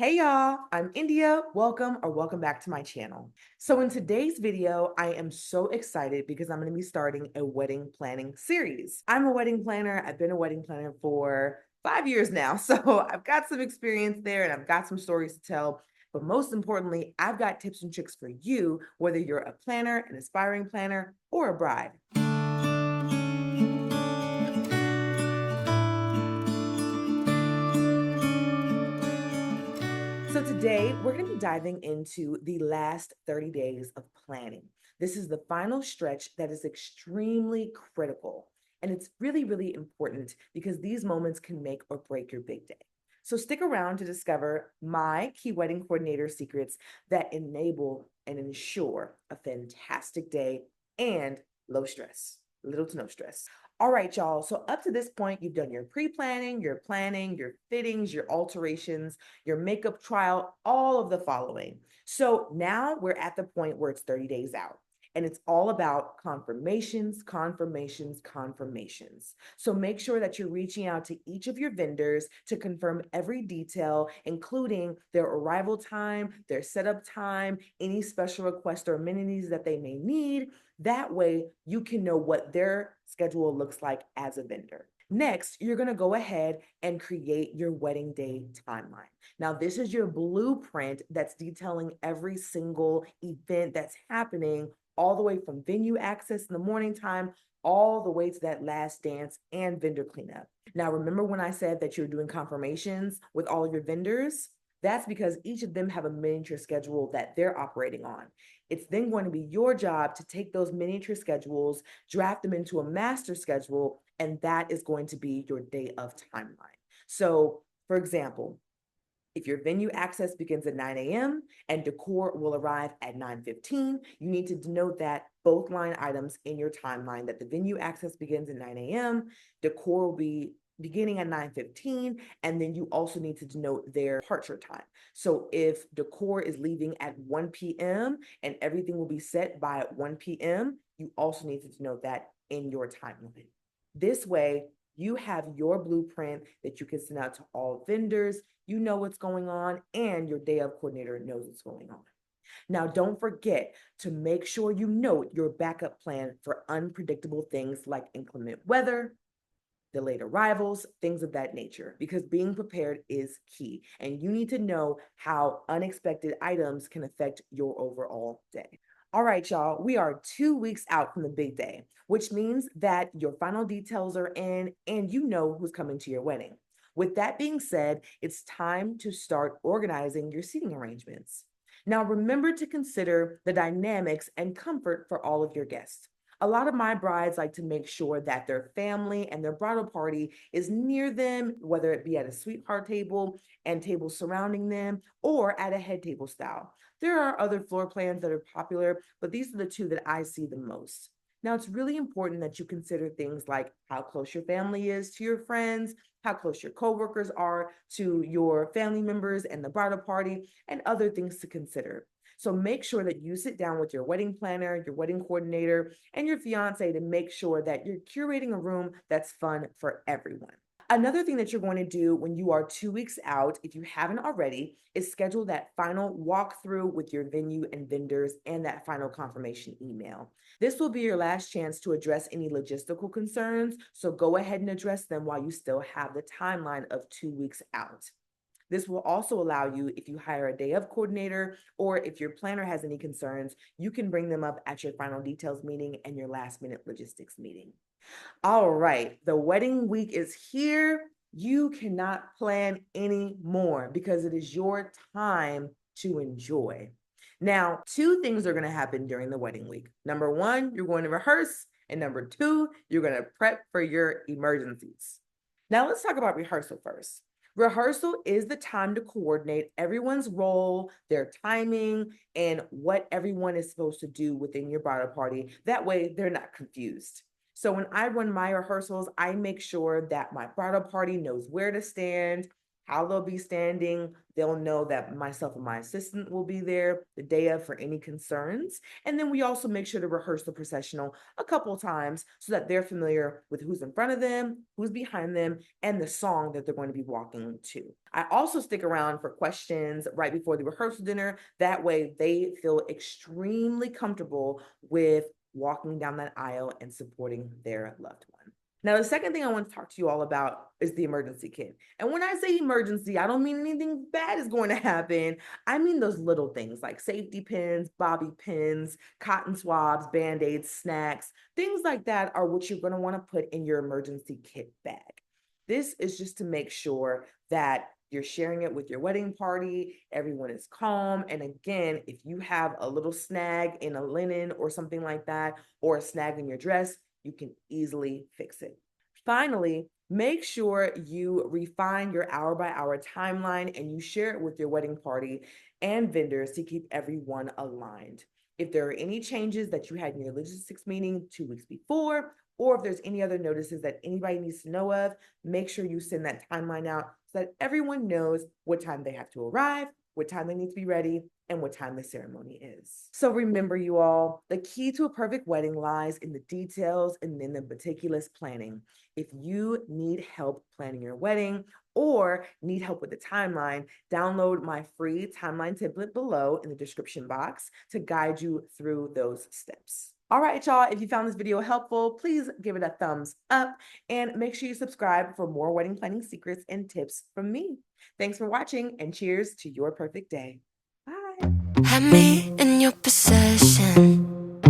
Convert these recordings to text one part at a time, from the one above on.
Hey y'all, I'm India. Welcome back to my channel. So in today's video, I am so excited because I'm going to be starting a wedding planning series. I'm a wedding planner. I've been a wedding planner for 5 years now. So I've got some experience there and I've got some stories to tell. But most importantly, I've got tips and tricks for you, whether you're a planner, an aspiring planner, or a bride. So today we're going to be diving into the last 30 days of planning. This is the final stretch that is extremely critical. And it's really, really important because these moments can make or break your big day. So stick around to discover my key wedding coordinator secrets that enable and ensure a fantastic day and low stress, little to no stress. All right, y'all. So up to this point, you've done your pre-planning, your planning, your fittings, your alterations, your makeup trial, all of the following. So now we're at the point where it's 30 days out. And it's all about confirmations, confirmations, confirmations. So make sure that you're reaching out to each of your vendors to confirm every detail, including their arrival time, their setup time, any special requests or amenities that they may need. That way you can know what their schedule looks like as a vendor. Next, you're going to go ahead and create your wedding day timeline. Now, this is your blueprint that's detailing every single event that's happening, all the way from venue access in the morning time, all the way to that last dance and vendor cleanup. Now, remember when I said that you're doing confirmations with all of your vendors? That's because each of them have a miniature schedule that they're operating on. It's then going to be your job to take those miniature schedules, draft them into a master schedule, and that is going to be your day of timeline. So, for example, if your venue access begins at 9 a.m. and decor will arrive at 9:15, you need to denote that both line items in your timeline, that the venue access begins at 9 a.m., decor will be beginning at 9:15, and then you also need to denote their departure time. So if decor is leaving at 1 p.m. and everything will be set by 1 p.m., you also need to denote that in your timeline. This way, you have your blueprint that you can send out to all vendors. You know what's going on, and your day of coordinator knows what's going on. Now, don't forget to make sure you note your backup plan for unpredictable things like inclement weather, delayed arrivals, things of that nature, because being prepared is key. And you need to know how unexpected items can affect your overall day. All right, y'all, we are 2 weeks out from the big day, which means that your final details are in and you know who's coming to your wedding. With that being said, it's time to start organizing your seating arrangements. Now, remember to consider the dynamics and comfort for all of your guests. A lot of my brides like to make sure that their family and their bridal party is near them, whether it be at a sweetheart table and tables surrounding them or at a head table style. There are other floor plans that are popular, but these are the two that I see the most. Now, it's really important that you consider things like how close your family is to your friends, how close your coworkers are to your family members and the bridal party, and other things to consider. So make sure that you sit down with your wedding planner, your wedding coordinator, and your fiance to make sure that you're curating a room that's fun for everyone. Another thing that you're going to do when you are 2 weeks out, if you haven't already, is schedule that final walkthrough with your venue and vendors and that final confirmation email. This will be your last chance to address any logistical concerns, so go ahead and address them while you still have the timeline of 2 weeks out. This will also allow you, if you hire a day of coordinator or if your planner has any concerns, you can bring them up at your final details meeting and your last minute logistics meeting. All right, the wedding week is here. You cannot plan any more because it is your time to enjoy. Now, two things are going to happen during the wedding week. Number one, you're going to rehearse. And number two, you're going to prep for your emergencies. Now, let's talk about rehearsal first. Rehearsal is the time to coordinate everyone's role, their timing, and what everyone is supposed to do within your bridal party. That way, they're not confused. So when I run my rehearsals, I make sure that my bridal party knows where to stand, how they'll be standing. They'll know that myself and my assistant will be there the day of for any concerns. And then we also make sure to rehearse the processional a couple of times so that they're familiar with who's in front of them, who's behind them, and the song that they're going to be walking to. I also stick around for questions right before the rehearsal dinner. That way they feel extremely comfortable with walking down that aisle and supporting their loved one. Now, the second thing I want to talk to you all about is the emergency kit. And when I say emergency, I don't mean anything bad is going to happen. I mean those little things like safety pins, bobby pins, cotton swabs, Band-Aids, snacks, things like that are what you're going to want to put in your emergency kit bag. This is just to make sure that you're sharing it with your wedding party, everyone is calm. And again, if you have a little snag in a linen or something like that, or a snag in your dress, you can easily fix it. Finally, make sure you refine your hour-by-hour timeline and you share it with your wedding party and vendors to keep everyone aligned. If there are any changes that you had in your logistics meeting 2 weeks before, or if there's any other notices that anybody needs to know of, make sure you send that timeline out so that everyone knows what time they have to arrive, what time they need to be ready, and what time the ceremony is. So remember, you all, the key to a perfect wedding lies in the details and in the meticulous planning. If you need help planning your wedding or need help with the timeline, download my free timeline template below in the description box to guide you through those steps. All right, y'all, if you found this video helpful, please give it a thumbs up and make sure you subscribe for more wedding planning secrets and tips from me. Thanks for watching and cheers to your perfect day. Bye. Had me in your possession,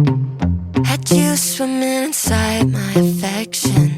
had you swimming inside my affection.